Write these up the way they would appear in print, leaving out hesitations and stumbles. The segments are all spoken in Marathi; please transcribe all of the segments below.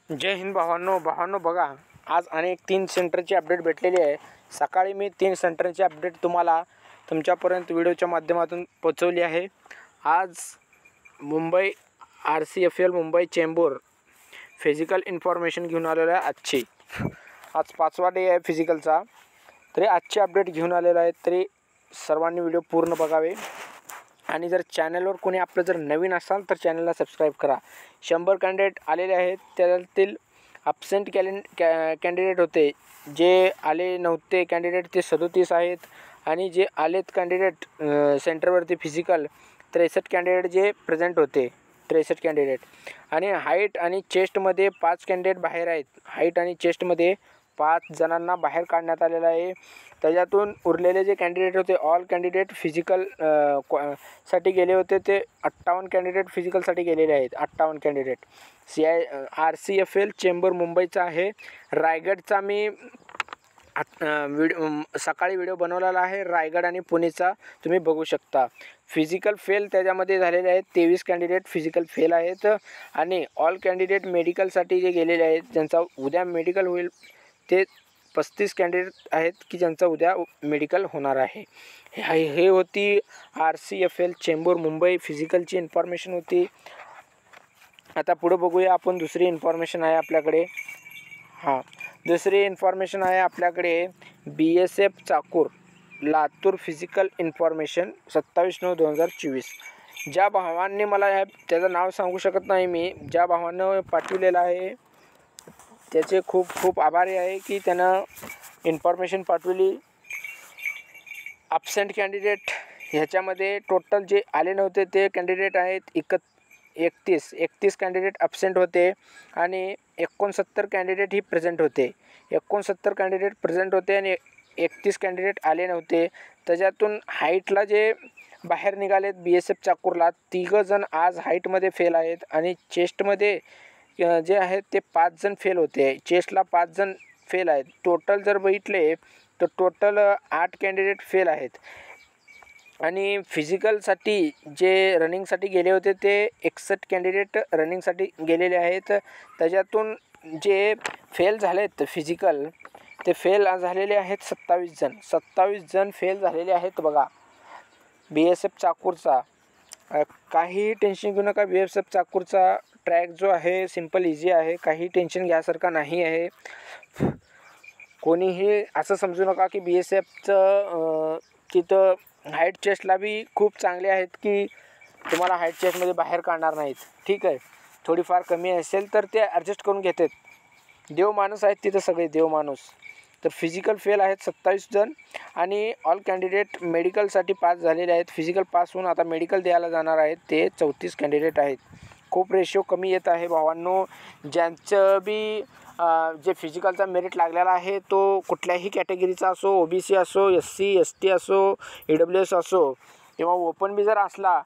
जय हिंद भावांनो बघा, आज अनेक 3 सेंटरची अपडेट भेटलेली आहे। सकाळी मी 3 सेंटरची अपडेट तुम्हाला तुमच्यापर्यंत व्हिडिओच्या माध्यमातून पोहोचवली आहे। आज Mumbai RCFL Mumbai Chembur physical information घेऊन आलेला आहे। आज 5वा डे आहे फिजिकलचा, तरी आजची अपडेट घेऊन आलेला आहे। तरी सर्वांनी व्हिडिओ पूर्ण बघावे आणि जर चॅनलवर कोणी आपलं जर नवीन असाल तर चॅनलला सबस्क्राईब करा। 100 कॅन्डिडेट आलेले आहेत, त्यातील ॲब्सेंट कॅन्डिडेट होते, जे आले नव्हते कॅन्डिडेट ते 37 आहेत आणि जे आलेत कॅन्डिडेट सेंटरवरती फिजिकल 63 कॅन्डिडेट जे प्रेझेंट होते 63 कॅन्डिडेट। आणि हाईट आणि चेस्टमध्ये 5 कॅन्डिडेट बाहेर आहेत। हाईट आणि चेस्टमध्ये 5 जणांना बाहेर काढण्यात आलेलं आहे। त्याच्यातून उरलेले जे कॅन्डिडेट होते ऑल कॅन्डिडेट फिजिकल साठी गेले होते, ते 58 कॅन्डिडेट फिजिकलसाठी गेलेले आहेत। 58 कॅन्डिडेट RCFL चेंबूर मुंबईचा आहे। रायगडचा मी सकाळी व्हिडिओ बनवलेला आहे, रायगड आणि पुणेचा तुम्ही बघू शकता। फिजिकल फेल त्याच्यामध्ये झालेले आहेत, 23 कॅन्डिडेट फिजिकल फेल आहेत आणि ऑल कॅन्डिडेट मेडिकलसाठी जे गेलेले आहेत ज्यांचा उद्या मेडिकल होईल ते 35 कॅन्डिडेट आहेत की ज्यांचा उद्या मेडिकल होणार आहे। हे होती RCFL चेंबूर मुंबई फिजिकलची इन्फॉर्मेशन होती। आता पुढे बघूया आपण, दुसरी इन्फॉर्मेशन आहे आपल्याकडे। दुसरी इन्फॉर्मेशन आहे आपल्याकडे BSF Chakur Latur physical information 27/9/2024। ज्या भावांनी मला त्याचं नाव सांगू शकत नाही मी, ज्या भावांनं पाठवलेलं आहे त्याचे खूप खूप आभारी आहे की त्यानं इन्फॉर्मेशन पाठवली। ॲब्सेंट कॅन्डिडेट ह्याच्यामध्ये टोटल जे आले नव्हते ते कॅन्डिडेट आहेत 31 कॅन्डिडेट ॲब्सेंट होते आणि 69 कॅन्डिडेट ही प्रेझेंट होते। 69 कॅन्डिडेट प्रेझेंट होते आणि 31 कॅन्डिडेट आले नव्हते। त्याच्यातून हाईटला जे बाहेर निघालेत BSF चाकूरला 3 जण आज हाईटमध्ये फेल आहेत आणि चेस्टमध्ये जे आहेत ते 5 जण फेल होते। चेस्टला 5 जण फेल आहेत। टोटल जर बघितले तर टोटल 8 कॅन्डिडेट फेल आहेत आणि फिजिकलसाठी जे रनिंगसाठी गेले होते ते 61 कॅन्डिडेट रनिंगसाठी गेलेले आहेत। त्याच्यातून जे फेल झालेत फिजिकल ते फेल झालेले आहेत 27 जण फेल झालेले आहेत। बघा BSF चाकूरचा काही टेन्शन घेऊ नका। BSF चाकूरचा ट्रॅक जो आहे सिंपल इझी आहे, काही टेन्शन घ्यासारखा नाही आहे। कोणीही असं समजू नका की BSFचं तिथं हाईट चेस्टला बी खूप चांगले आहेत की तुम्हाला हाईट चेस्टमध्ये बाहेर काढणार नाहीत। ठीक आहे, थोडीफार कमी असेल तर ते ॲडजस्ट करून घेतात। देव माणूस आहेत तिथं सगळे, देव माणूस। तर फिजिकल फेल आहेत 27 जण आणि ऑल कॅन्डिडेट मेडिकलसाठी पास झालेले आहेत। फिजिकल पास होऊन आता मेडिकल द्यायला जाणार आहेत ते 34 कॅन्डिडेट आहेत। खूप रेशो कमी येत आहे भावांनो। ज्यांचं बी जे फिजिकलचा मेरिट लागलेला आहे तो कुठल्याही कॅटेगरीचा असो, OBC असो, SC ST असो, EWS असो किंवा ओपन बी जर असला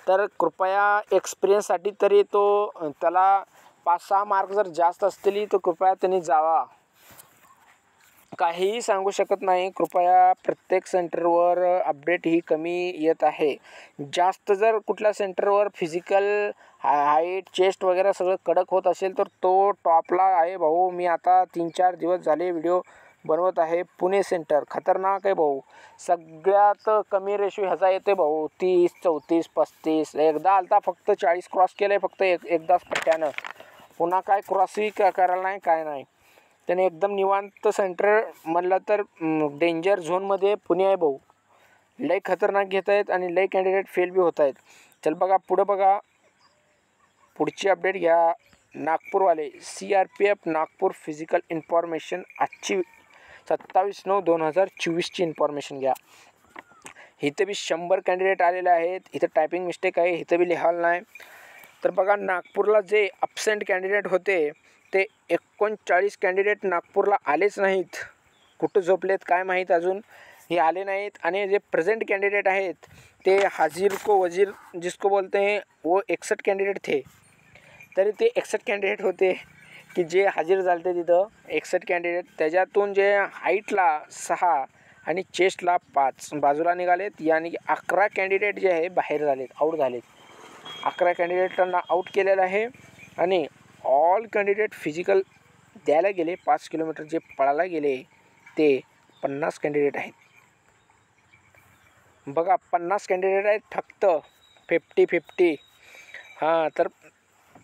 तर कृपया एक्सपिरियन्ससाठी तरी त्याला 5-6 मार्क जर जास्त असतील तर कृपया त्यांनी जावा। काहीही सांगू शकत नाही, कृपया प्रत्येक सेंटरवर अपडेट ही कमी येत आहे। जास्त जर कुठल्या सेंटरवर फिजिकल हाईट चेस्ट वगैरे सगळं कडक होत असेल तर तो टॉपला आहे भाऊ। मी आता 3-4 दिवस झाले व्हिडिओ बनवत आहे। पुणे सेंटर खतरनाक आहे भाऊ, सगळ्यात कमी रेशो ह्याचा येते भाऊ 30 34 35। एकदा आलता फक्त 40 क्रॉस केलं आहे फक्त एकदाच पट्ट्यानं, पुन्हा काय क्रॉसही करायला नाही काय नाही। त्याने एकदम निवांत सेंटर म्हणलं तर डेंजर झोनमध्ये पुणे आहे भाऊ। लय खतरनाक घेत आहेत आणि लय कॅन्डिडेट फेल बी होत आहेत। चल बघा पुढं, बघा पुढची अपडेट घ्या। नागपूरवाले CRPF नागपूर फिजिकल इन्फॉर्मेशन आजची 27/9/2024ची इन्फॉर्मेशन घ्या। इथं बी 100 कॅन्डिडेट आलेले आहेत। इथं टायपिंग मिस्टेक आहे, इथं बी लिहायला नाही। तर बघा नागपूरला जे ॲब्सेंट कॅन्डिडेट होते ते 39 कॅन्डिडेट नागपूरला आलेच नाहीत। कुठं झोपलेत काय माहीत, अजून हे आले नाहीत। आणि जे प्रेझेंट कॅन्डिडेट आहेत ते हाजिर को वजीर जिसको बोलते हैं वो 61 कॅन्डिडेट थे। तरी ते 61 कॅन्डिडेट होते की जे हाजीर झाले तिथं 61 कॅन्डिडेट। त्याच्यातून जे हाईटला 6 आणि चेस्टला 5 बाजूला निघालेत, यानी की 11 कॅन्डिडेट जे आहे बाहेर झालेत, आऊट झालेत। 11 कॅन्डिडेटांना आऊट केलेलं आहे आणि ऑल कॅन्डिडेट फिजिकल द्यायला गेले, 5 किलोमीटर जे पळायला गेले ते 50 कॅन्डिडेट आहेत. बघा 50 कॅन्डिडेट आहेत फक्त, 50-50. हां तर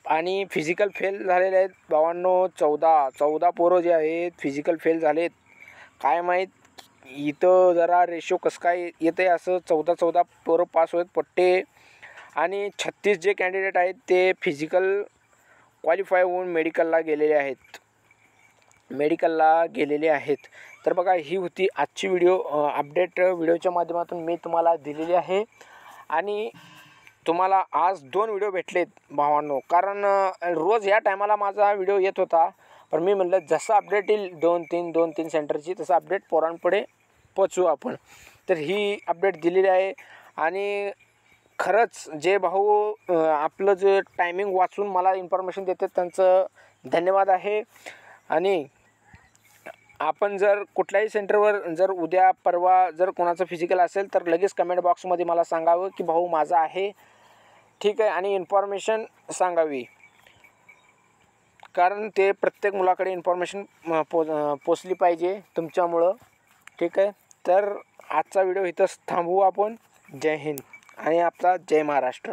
आणि फिजिकल फेल झालेले आहेत भावांनो 14 पोरं जे आहेत फिजिकल फेल झालेत. काय माहीत इथं जरा रेशो कसं काय येतं आहे, असं 14 पोरं पास होत पट्टे. आणि 36 जे कॅन्डिडेट आहेत ते फिजिकल क्वालिफाय होऊन मेडिकलला गेलेले आहेत. तर बघा ही होती आजची अपडेट व्हिडिओच्या माध्यमातून मी तुम्हाला दिलेली आहे. आणि तुम्हाला आज 2 व्हिडिओ भेटलेत भावांनो, कारण रोज या टायमाला माझा व्हिडिओ येत होता, पण मी म्हटलं जसं अपडेट येईल 2-3 सेंटरची तसं अपडेट पोरांपुढे पोचवू आपण. तर ही अपडेट दिलेली आहे. आणि खरंच जे भाऊ आपलं जे टायमिंग वाचून मला इन्फॉर्मेशन देतात त्यांचं धन्यवाद आहे. आणि आपण जर कुठल्याही सेंटरवर जर उद्या परवा जर कोणाचं फिजिकल असेल तर लगेच कमेंट बॉक्समध्ये मला सांगावं की भाऊ माझं आहे, ठीक आहे. आणि इन्फॉर्मेशन सांगावी, कारण ते प्रत्येक मुलाकडे इन्फॉर्मेशन पोचली पाहिजे तुमच्यामुळं, ठीक आहे. तर आजचा व्हिडिओ इथंच थांबवू आपण. जय हिंद आणि आपला जय महाराष्ट्र.